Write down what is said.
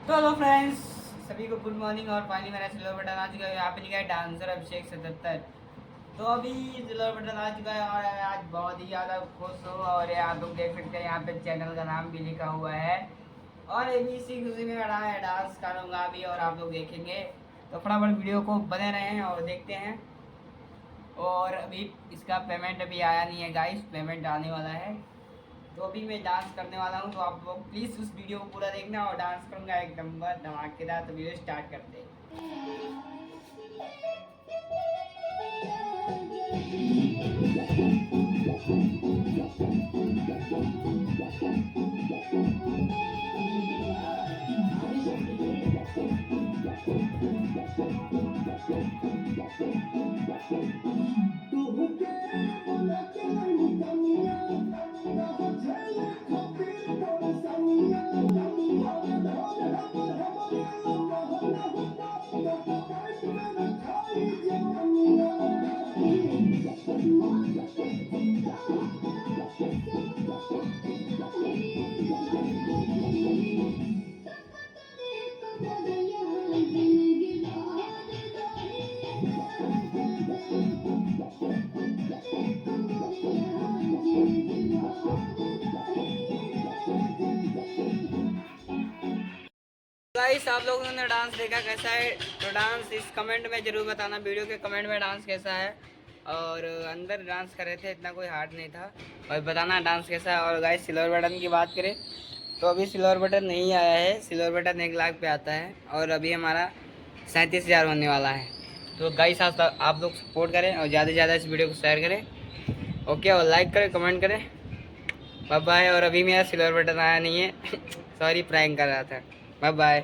तो hello friends, सभी को गुड मॉर्निंग। और फाइनली मेरा सिल्वर बटन आ चुका है। यहाँ पे लिखा है डांसर अभिषेक 77। तो अभी सिल्वर बटन आ चुका है और आज बहुत ही ज़्यादा खुश हूँ। और ये आप लोग देख सकते हैं, यहाँ पे चैनल का नाम भी लिखा हुआ है। और अभी इसी खुशी में डांस करूँगा अभी, और आप लोग देखेंगे। तो फटाफट वीडियो को बने रहें और देखते हैं। और अभी इसका पेमेंट अभी आया नहीं है गाइस, पेमेंट आने वाला है। तो अभी मैं डांस करने वाला हूँ, तो आप लोग प्लीज़ उस वीडियो को पूरा देखना। और डांस करूँगा एक नंबर धमाकेदार। तो वीडियो स्टार्ट करते हैं। गाइस, आप लोगों ने डांस देखा कैसा है? तो डांस इस कमेंट में ज़रूर बताना, वीडियो के कमेंट में डांस कैसा है। और अंदर डांस कर रहे थे, इतना कोई हार्ड नहीं था। और बताना डांस कैसा है। और गाइस, सिल्वर बटन की बात करें तो अभी सिल्वर बटन नहीं आया है। सिल्वर बटन 1 लाख पे आता है और अभी हमारा 37,000 होने वाला है। तो गाइस, आप लोग सपोर्ट करें और ज़्यादा से ज़्यादा इस वीडियो को शेयर करें। ओके, और लाइक करें, कमेंट करें। Bye bye. और अभी मेरा सिल्वर बटन आया नहीं है सॉरी, प्रैंक कर रहा था। Bye bye.